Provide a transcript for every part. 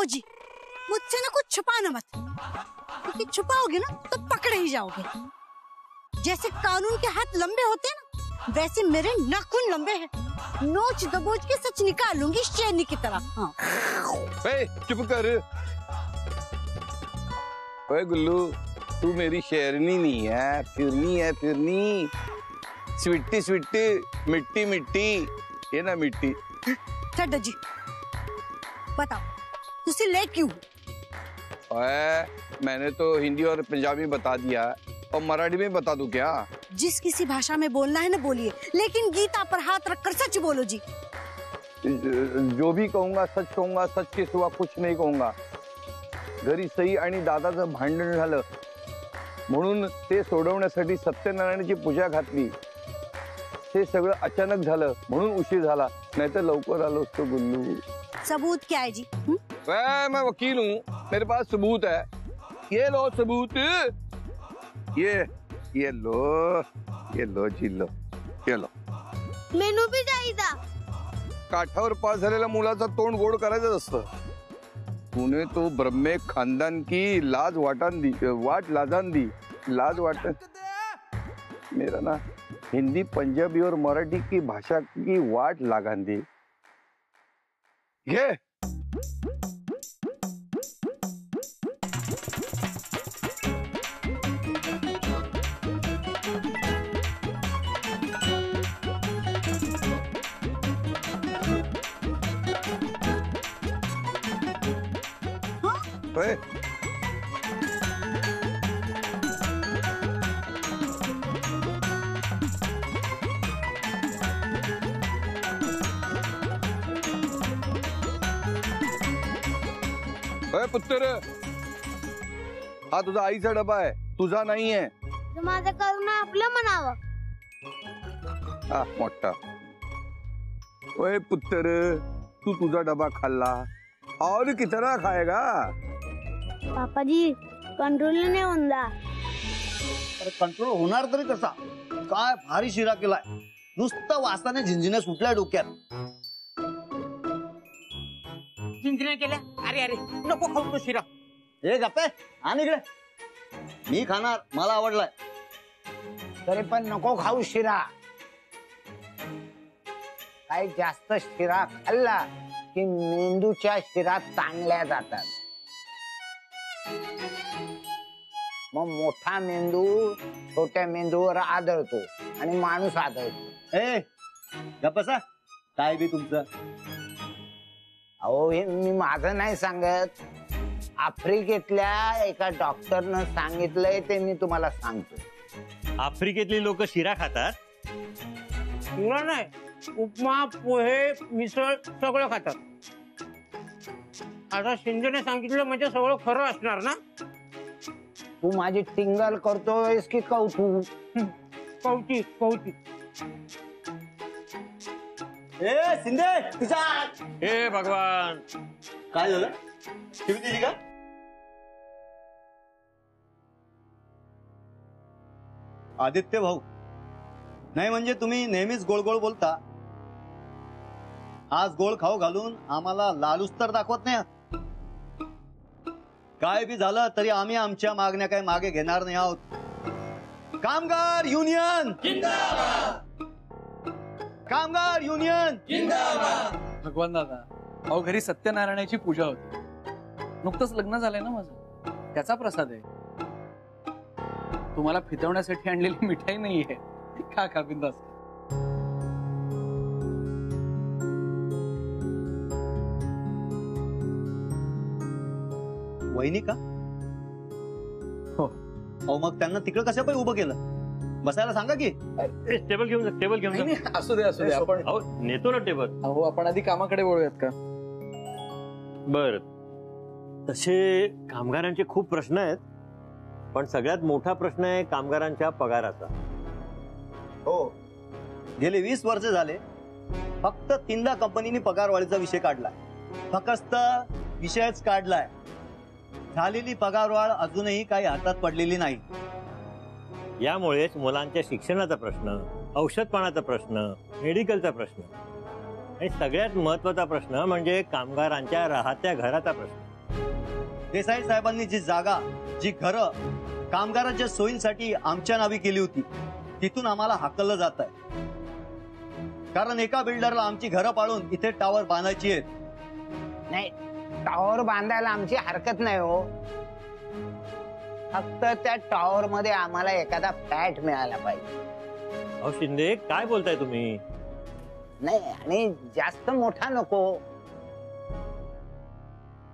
ओ जी, मुझसे ना कुछ छुपाना मत, क्योंकि छुपाओगे ना तो पकड़े ही जाओगे। जैसे कानून के हाथ लंबे होते हैं ना, वैसे मेरे नाखून लंबे हैं। नोच दबोच के सच निकालूंगी शेरनी की तरह। हाँ। चुप कर। ओए गुल्लू, तू मेरी शेरनी नहीं है, फिरनी है, फिरनी। स्वीटी स्वीटी, मिट्टी मिट्टी, ये ना मिट्टी। छड्डा जी, बताओ तुसी ले क्यों? मैंने तो हिंदी और पंजाबी बता दिया, और मराठी में बता दूं क्या? जिस किसी भाषा में बोलना है ना बोलिए, लेकिन गीता पर हाथ रखकर सच बोलो जी। जो भी कहूंगा सच कहूंगा, सच के सिवा कुछ नाही कहूंगा। घरी सई आणि दादाचं भांडण झालं म्हणून ते सोडवण्यासाठी सत्यनारायणाची पूजा घातली। ते सगळं अचानक झालं म्हणून उशीर झाला, नाहीतर लवकर आलो असतो गुल्लू। सबूत क्या है जी? मैं वकील हूँ, मेरे पास सबूत है। ये लो सबूत, ये लो जी, लो ये लो। मेनू भी चाहिए। काठावर पास झालेल्या मुलाचा तोंड गोड करायचं असतं। तूने तो ब्रह्मे खानदान की वाट लाजान दी। लाज वाटन मेरा ना हिंदी पंजाबी और मराठी की भाषा की वाट लगान दी। ये ओए पुत्र, हा तुझा आईचा डबा आहे, तुझा नाही आहे। माझं करून आपलं म्हणावं। हा मोठा। ओए पुत्र, तू तुझा डबा खाल्ला और कितना खाएगा? पापा जी कंट्रोल नाही होणार। अरे कंट्रोल होणार तरी कसा? काय भारी शिरा केलाय, नुसतं वासाने झिंझिण्या सुटल्या डोक्यात। झिंझिण्या केल्या? अरे अरे नको खाऊ तो शिरा। हे गप्पे आणि इकडे, मी खाणार, मला आवडलाय। तरी पण नको खाऊ शिरा, काही जास्त शिरा खाल्ला की मेंदूच्या शिरा ताणल्या जातात, मग मोठा मेंदू छोट्या मेंदूवर आदळतो आणि माणूस आदळतो। ए गप्पसा, काय बी तुमचं? अहो हे मी माझं नाही सांगत, आफ्रिकेतल्या एका डॉक्टरनं सांगितलंय ते मी तुम्हाला सांगतो। आफ्रिकेतली लोक शिरा खातात? शिरा नाही, उपमा पोहे मिसळ सगळं खातात। आता शिंदेने सांगितलं म्हणजे सगळं खरं असणार ना? तू माझी टिंगल करतोयस की कौतुक? कौतिक कौतिक। ए शिंदे, तुझा हे भगवान, काय झालं? टीव्ही दिली का? आदित्य भाऊ, नाही म्हणजे तुम्ही नेहमीच गोळ गोळ बोलता, आज गोळ खाऊ घालून आम्हाला लालूच तर दाखवत नाही। काय बी झालं तरी आम्ही आमच्या मागण्या काय मागे घेणार नाही आहोत। कामगार युनियन जिंदाबाद! कामगार युनियन जिंदाबाद! भगवान दादा, अहो घरी सत्यनारायणाची पूजा होती, नुकतंच लग्न झालंय ना माझं, त्याचा प्रसाद आहे। तुम्हाला फितवण्यासाठी आणलेली मिठाई नाहीये, खा बिंदास। वहिनी का? हो। अहो मग त्यांना तिकडे कशा पण उभं केलं? बसायला सांगा की। टेबल घेऊन जा, टेबल घेऊन जा। असू दे आपण नेतो ना टेबल। अहो आपण आधी कामाकडे वळूयात का? बर, तसे कामगारांचे खूप प्रश्न आहेत, पण सगळ्यात मोठा प्रश्न आहे कामगारांच्या पगाराचा। हो, गेले 20 वर्ष झाले फक्त 3दा कंपनीने पगारवाढीचा विषय काढलाय, फक्त विषयच काढलाय। झालेली पगारवाढ अजूनही काही हातात पडलेली नाही। यामुळेच मुलांच्या शिक्षणाचा प्रश्न, औषध पाण्याचा प्रश्न, मेडिकलचा प्रश्न आणि सगळ्यात महत्वाचा प्रश्न म्हणजे कामगारांच्या राहत्या घराचा प्रश्न। देसाई साहेबांनी जी जागा, जी घरं कामगारांच्या सोयीसाठी आमच्या नावी केली होती, तिथून आम्हाला हाकललं जात आहे. कारण एका बिल्डरला आमची घरं पाडून इथे टावर बांधायची आहेत. नाही, टॉवर बांधायला आमची हरकत नाही हो. फक्त त्या टॉवर मध्ये आम्हाला एखादा फ्लॅट मिळाला पाहिजे. अहो शिंदे, काय बोलताय तुम्ही? नाही, आणि जास्त मोठा नको.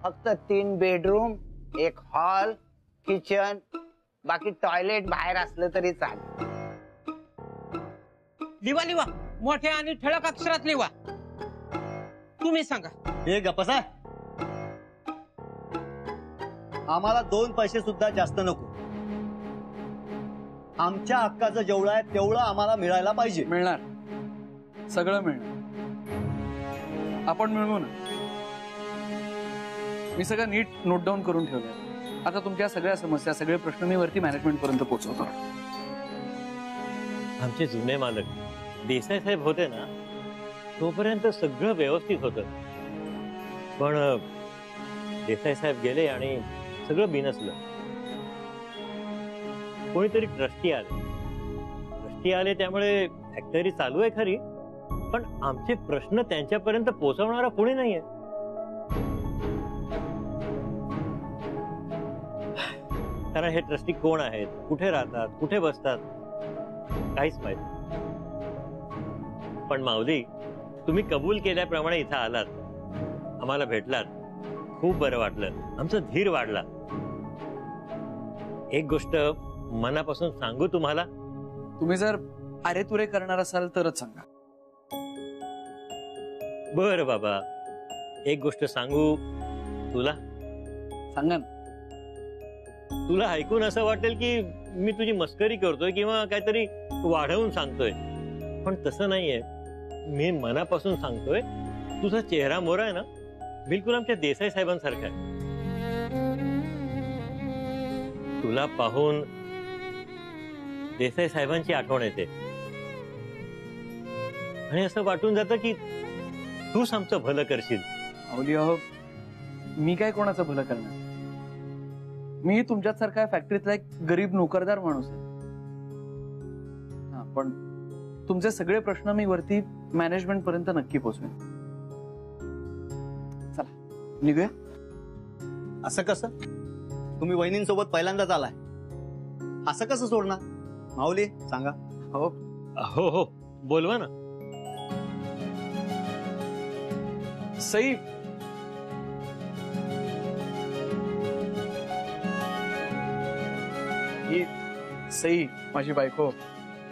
फक्त 3 बेडरूम, 1 हॉल, किचन, बाकी टॉयलेट बाहेर असलं तरी चालेल. लिवा लिवा, मोठ्या आणि ठळक अक्षरात लिवा. तुम्ही सांगा. हे गपसा. आम्हाला 2 पैसे सुद्धा जास्त नको. आमच्या हक्काचं जेवढं आहे तेवढं आम्हाला मिळायला पाहिजे. मिळणार, सगळं मिळणार. आपण मिळवू ना. मी सगळं नीट नोट डाऊन करून ठेवलंय. आता तुमच्या सगळ्या समस्या, सगळे प्रश्न मी वरती मॅनेजमेंट पर्यंत पोहोचवतो. आमचे जुने मालक देसाई साहेब होते ना, तोपर्यंत सगळं व्यवस्थित होतं. पण देसाई साहेब गेले आणि सगळं बिनसलं. कोणीतरी ट्रस्टी आले, त्यामुळे फॅक्टरी चालू आहे खरी, पण आमचे प्रश्न त्यांच्यापर्यंत पोहोचवणारा कोणी नाहीये. कारण हे ट्रस्टी कोण आहेत, कुठे राहतात, कुठे बसतात, काहीच माहित. पण माऊली, तुम्ही कबूल केल्याप्रमाणे इथं आलात, आम्हाला भेटलात, खूप बरं वाटलं. आमचा धीर वाढला. एक गोष्ट मनापासून सांगू तुम्हाला. तुम्ही जर अरे तुरे करणार असाल तरच सांगा. बरं बाबा, एक गोष्ट सांगू तुला. सांगा ना. तुला ऐकून असं वाटेल की मी तुझी मस्करी करतोय किंवा काहीतरी वाढवून सांगतोय, पण तसं नाहीये. मी मनापासून सांगतोय. तुझा चेहरा मोरा आहे ना, बिलकुल आमच्या देसाई साहेबांसारखा आहे. तुला पाहून देसाई साहेबांची आठवण येते आणि असं वाटून जातं की तूच आमचं भलं करशील. अवली अहो, मी काय कोणाचं भलं करणार? मी तुमच्याच सारखा फॅक्टरीतला एक गरीब नोकरदार माणूस आहे. पण तुमचे सगळे प्रश्न मी वरती मॅनेजमेंट पर्यंत नक्की पोहोचवेन. चला निघूया. असं कसं? तुम्ही वहिनींसोबत पहिल्यांदाच आलाय, असं कसं सोडणार? माऊली सांगा. हो हो हो, बोलवा ना. सई, ही सई माझी बायको,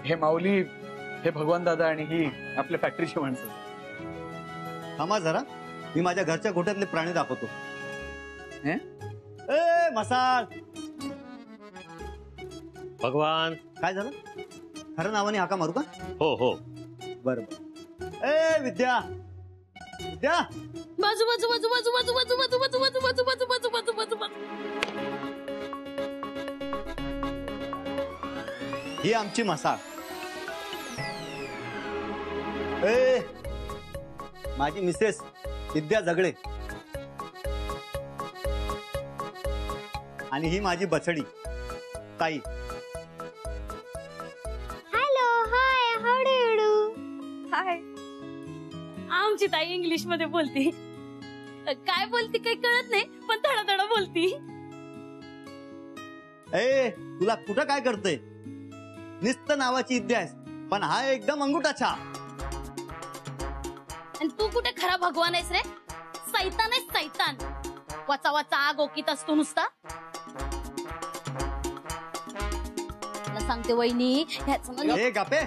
हे माऊली, हे भगवान दादा आणि ही आपल्या फॅक्टरीची माणसं. थांबा जरा, मी माझ्या घरच्या गोठ्यातले प्राणी दाखवतो. हे? ए मसाल, भगवान. काय झालं? खरं नावाने हाका मारू का? हो हो, बरोबर. ए विद्या, विद्या, बाजू बाजू बाजू बाजू बाजू बाजू बाजू बाजू बाजू बाजू बाजू बाजू बाजू बाजू बाजू. ही आमची मसाळ. ए माझी मिसेस विद्या झगडे, आणि ही माझी बछडी ताई. Hello, hi, how do you do? Hi. आमची ताई इंग्लिश मध्ये बोलती. काय बोलती काही कळत नाही, पण थोडा थोडा बोलती. ए तुला कुठं काय करते? नुसतं नावाची विद्या आहेस, पण हा एकदम अंगुठाचा. आणि तू कुठे खरा भगवान आहेस रे? सैतान आहेस, सैतान. वाचा वाचा आग ओकीत असतो नुसता. मला सांगते वहिनी, ह्याचं ना ए गापे,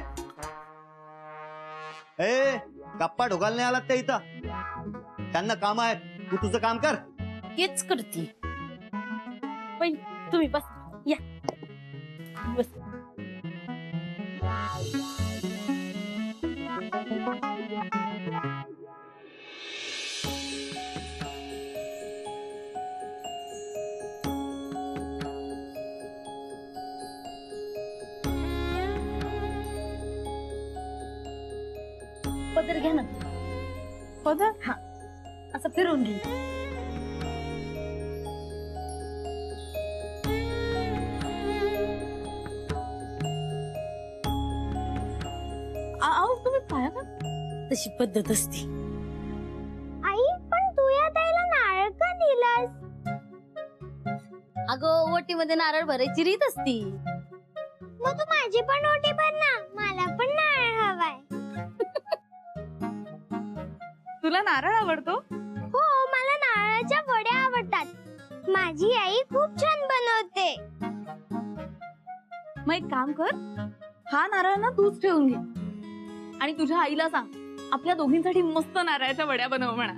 ए गप्पा ढोकाल नाही आलात त्या इथं. त्यांना काम आहे, तू तुझं काम कर. हेच करती. पण तुम्ही बस, या बस. पदर घ्या ना. पदर? हा, असं फिरून घे. अशी पद्धत असते. आई पण तू या ताईला नारळ का दिलास? अगं ओटीमध्ये नारळ भरायची रीत असती. मग तू माझी पण ओटी भर ना, मला पण नारळ हवाय. तुला नारळ आवडतो? हो, मला नारळाच्या वड्या आवडतात. माझी आई खूप छान बनवते. मग एक काम कर, हा नारळ ना तूच ठेवून घे आणि तुझ्या आईला सांग आपल्या दोघींसाठी मस्त नारळाच्या वड्या बनव म्हणा.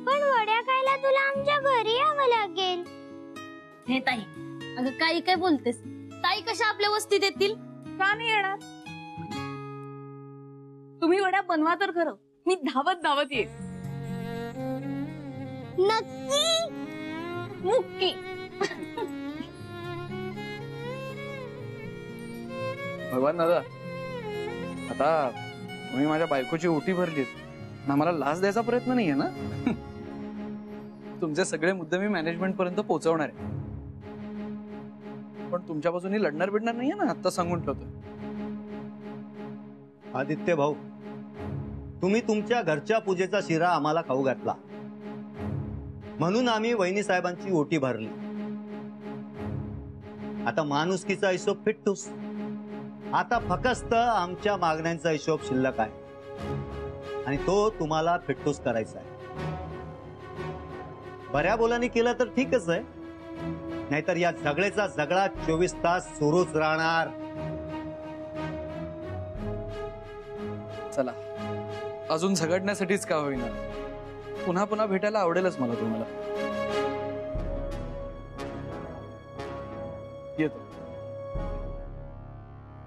पण वड्या खायला तुला आमच्या घरी यावं लागेल. हे ताई, अगं काही काय बोलतेस? ताई कशा आपल्या वस्तीत येतील? का नाही येणार? तुम्ही वड्या बनवा तर खरं, मी धावत धावत येईल. नक्की? मुक्की. भगवान दादा, आता तुम्ही माझ्या बायकोची ओटी भरलीत ना, मला लाच द्यायचा प्रयत्न नाहीये ना? तुमचे सगळे मुद्दे मी मॅनेजमेंट पर्यंत पोहोचवणार आहे, पण तुमच्या बाजूने लढणार बिडणार नाहीये ना, आता सांगून ठेवतो. आदित्य भाऊ, तुम्ही तुमच्या घरच्या पूजेचा शिरा आम्हाला खाऊ घातला म्हणून आम्ही वहिनी साहेबांची ओटी भरली. आता माणुसकीचा हिशोब फिटतोस. आता फक्त आमच्या मागण्यांचा हिशोब शिल्लक आहे आणि तो तुम्हाला फिटतोस करायचा आहे. बऱ्या बोलाने केलं तर ठीकच आहे, नाहीतर या झगड्याचा झगडा 24 तास सुरूच राहणार. चला, अजून झगडण्यासाठीच का होईना, पुन्हा पुन्हा भेटायला आवडेलच मला तुम्हाला. येतो.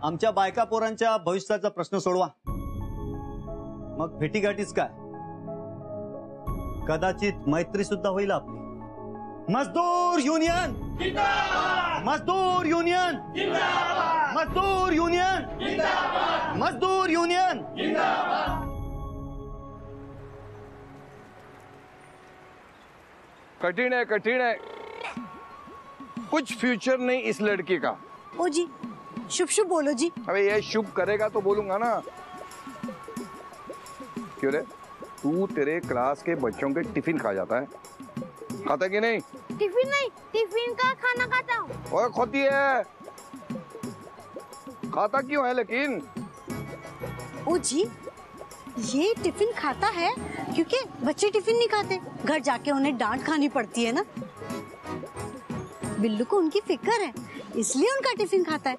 आमच्या बायका पोरांच्या भविष्याचा प्रश्न सोडवा, मग भेटीगाठीच काय, कदाचित मैत्री सुद्धा होईल आपली. मजदूर युनियन, मजदूर युनियन, मजदूर युनियन, मजदूर युनियन. कठिन है, कठिन है, कुछ फ्यूचर नहीं इस लड़के का. ओ जी, शुभ शुभ बोलो जी. अबे ये शुभ करेगा तो बोलूंगा ना. क्यों रे, तू तेरे क्लास के बच्चों के टिफिन खा जाता है, खाता कि नहीं? टिफिन नहीं, टिफिन का खाना खाता हूँ. ओए खोती है, खाता क्यों है लेकिन? ओ जी, ये टिफिन खाता है क्योंकि बच्चे टिफिन नहीं खाते, घर जाके उन्हें डांट खानी पड़ती है ना. बिल्लू को उनकी फिक्र है, इसलिए उनका टिफिन खाता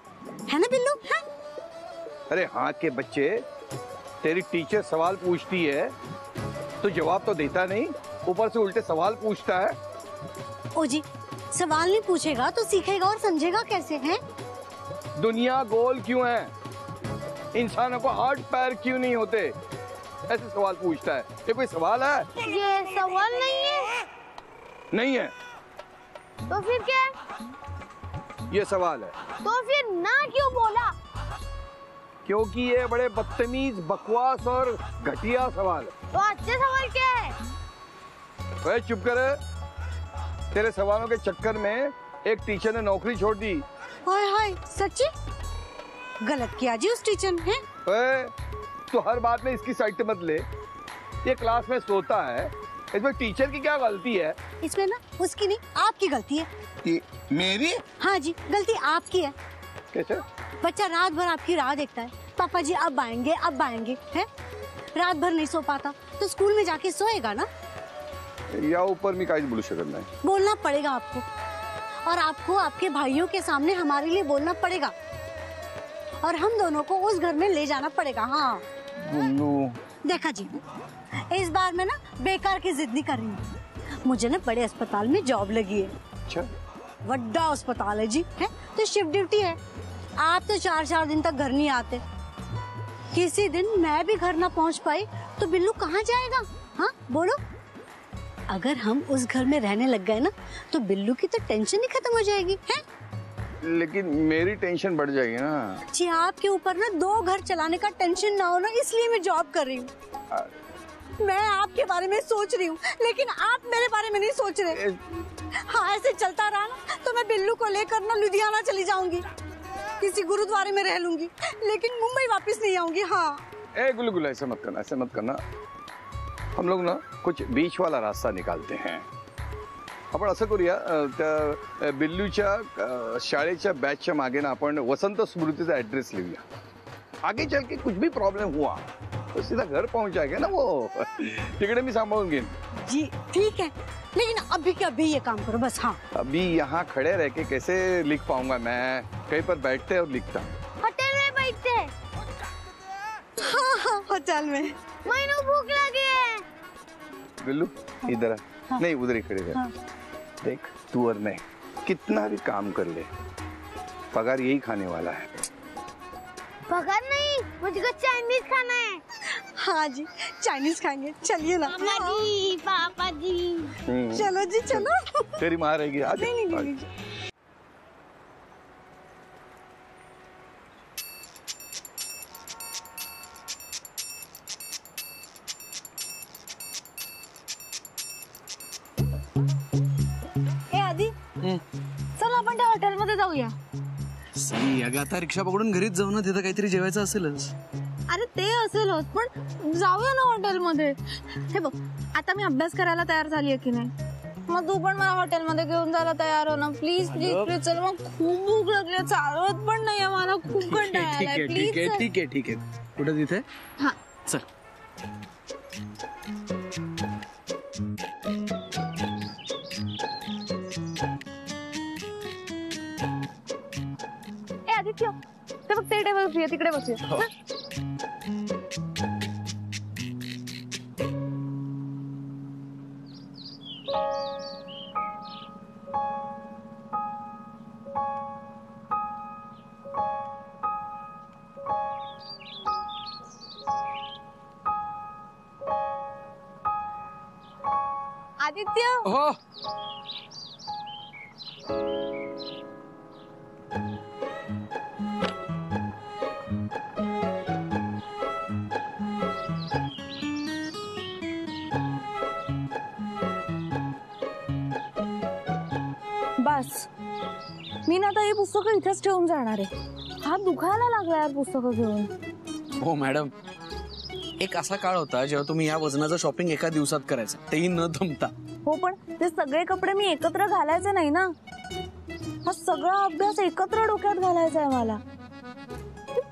है ना बिल्लू? है? अरे हाँ के बच्चे, तेरी टीचर सवाल पूछती है तो जवाब तो देता नहीं, ऊपर से उल्टे सवाल पूछता है. ओ जी, सवाल नहीं पूछेगा तो सीखेगा और समझेगा कैसे? हैं? दुनिया गोल क्यों है, इंसानों को 8 पैर क्यों नहीं होते, ऐसे सवाल पूछता है. ये कोई सवाल है? ये सवाल नहीं है. नहीं है. तो फिर क्या? ये सवाल है. तो फिर ना क्यों बोला? क्योंकि ये बड़े बदतमीज, बकवास और घटिया सवाल है. तो अच्छे सवाल क्या है? अरे चुप कर, तेरे सवालों के चक्कर में एक टीचर ने नौकरी छोड़ दी. हाय हाय, सच्ची? गलत किया जी उस टीचर ने. तो हर बात में इसकी साइड मत ले. ये क्लास में सोता है, इसमें टीचर की क्या गलती है? इसमें ना उसकी नहीं, आपकी गलती है. मेरी? हाँ जी, गलती आपकी है. कैसे? बच्चा रात भर आपकी राह देखता है, पापा जी अब आएंगे अब आएंगे, है? रात भर नहीं सो पाता तो स्कूल में जाके सोएगा ना. या ऊपर मी काहीच बोलू शकत नाही. बोलना पड़ेगा आपको, और आपको आपके भाइयों के सामने हमारे लिए बोलना पड़ेगा, और हम दोनों को उस घर में ले जाना पड़ेगा. हाँ देखा जी, इस बार मैं ना बेकार की जिद नहीं कर रही हूँ. मुझे ना बड़े अस्पताल में जॉब लगी है. अच्छा, बड़ा अस्पताल है जी, है तो शिफ्ट ड्यूटी है. आप तो 4-4 दिन तक घर नहीं आते. किसी दिन मैं भी घर ना पहुँच पाई तो बिल्लू कहाँ जाएगा? हाँ बोलो. अगर हम उस घर में रहने लग गए ना तो बिल्लू की तो टेंशन ही खत्म हो जाएगी. है? लेकिन मेरी टेंशन बढ़ जाएगी ना जी. आपके ऊपर ना 2 घर चलाने का टेंशन ना हो ना, इसलिए मैं जॉब कर रही हूँ. मैं आपके बारे में सोच रही हूँ, लेकिन आप मेरे बारे में नहीं सोच रहे. हाँ, ऐसे चलता रहा ना तो मैं बिल्लू को लेकर ना लुधियाना चली जाऊंगी, किसी गुरुद्वारे में रह लूंगी, लेकिन मुंबई वापस नहीं आऊंगी. हाँ ए गुलगुल ऐसे मत करना, ऐसे मत करना. हम लोग ना कुछ बीच वाला रास्ता निकालते हैं. आपण असं करूया, त्या बिल्लूच्या शाळेच्या बॅचच्या मागे ना आपण वसंत स्मृतीचा ऍड्रेस लिहूया. आगे चल के कुछ भी प्रॉब्लम हुआ तो सीधा घर पहुंच जाएगा ना वो. तिकडे मी सांभाळून घेईन. जी ठीक है, लेकिन अभी के अभी ये काम करो बस. हाँ, अभी यहाँ खड़े रह के कैसे लिख पाऊंगा मैं? कहीं पर बैठते और लिखता. होटल में बैठते हैं. हाँ, होटल में. मैंने भूख लगी है. बिल्लू इधर आ. हाँ. नहीं उधर ही खड़े रह. हाँ. देख तू और मैं कितना भी काम कर ले, पगार यही खाने वाला है. पगार नहीं, मुझको चाइनीज खाना है. हाँ जी, चाइनीज खाएंगे. चलिए ना. पापा जी, पापा जी. चलो जी चलो. तेरी माँ रहेगी. आ नहीं नहीं जा. नहीं. ए आधी, चल आपण त्या हॉटेलमध्ये जाऊया. सई अगं आता रिक्षा पकडून घरीच जाऊ ना, तिथं काहीतरी जेवायचं असेलच. अरे ते असेलच, पण जाऊया ना हॉटेलमध्ये. हे बघ, आता मी अभ्यास करायला तयार झालीये की नाही, मग तू पण मला हॉटेलमध्ये घेऊन जायला तयार हो ना. प्लीज प्लीज प्लीज चल. मग खूप भूक लागली, चालवत पण नाहीये मला, खूप कंटाळा आलाय. प्लीज चल. ठीक आहे. कुठं तिथे? हा चल. ए आदित्य, ते बघ ते टेबल फ्री आहे, तिकडे बसूया. आदित्य, हो. बस मी ना आता ही पुस्तकं इथेच ठेवून जाणार आहे. हात दुखायला लागला यार पुस्तकं घेऊन. हो मॅडम, एक असा काळ होता जेव्हा तुम्ही या वजनाचं शॉपिंग एका दिवसात करायचं, तेही न थांबता. हो, पण ते सगळे कपडे मी एकत्र घालायचे नाही ना. हा सगळा अभ्यास एकत्र डोक्यात घालायचा आहे मला.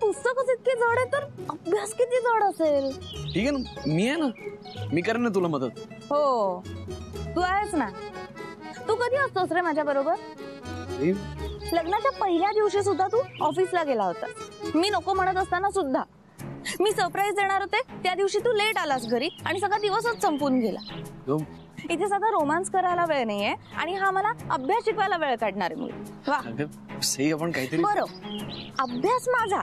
पुस्तकच इतके जड आहे तर अभ्यास किती जड असेल. ठीक आहे ना, मी आहे ना, मी करेन ना तुला मदत. हो, तू आहेस ना. तू कधी असतोस रे माझ्या बरोबर? लग्नाच्या पहिल्या दिवशी सुद्धा तू ऑफिसला गेला होतास. मी नको म्हणत असताना सुद्धा. मी सरप्राईज देणार होते, त्या दिवशी तू लेट आलास घरी आणि सगळा दिवसच संपून गेला. इथे साधा रोमांस करायला वेळ नाहीये आणि हा मला अभ्यास शिकवायला वेळ काढणार आहे मुली. वा, सही आपण काहीतरी. बरं, अभ्यास माझा,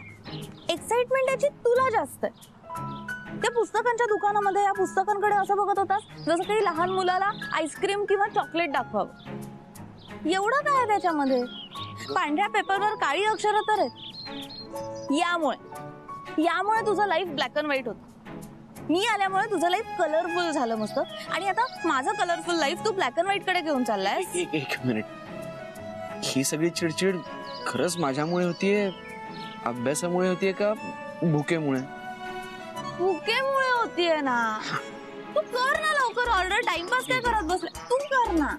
एक्साइटमेंट याची तुला जास्त आहे. त्या पुस्तकांच्या दुकानामध्ये या पुस्तकांकडे असं बघत होतास जसं काही लहान मुलाला आईस्क्रीम किंवा चॉकलेट दाखवावं. एवढं काय आहे त्याच्यामध्ये? पांढऱ्या पेपरवर काळी अक्षरं तर आहेत. यामुळे तुझं लाईफ ब्लॅक अँड व्हाईट होतं. मी आल्यामुळे तुझं लाईफ कलरफुल झालं मस्त. आणि आता माझं कलरफुल लाईफ तू ब्लॅक अँड व्हाईट कडे घेऊन चाललाय. एक मिनिट, ही सगळी चिडचिड खरंच माझ्यामुळे होतीये, अभ्यासामुळे होतीये का भुकेमुळे? भुकेमुळे होतीये ना. तू कर ना लवकर ऑर्डर. टाइमपास काय करत बसले? तू कर ना.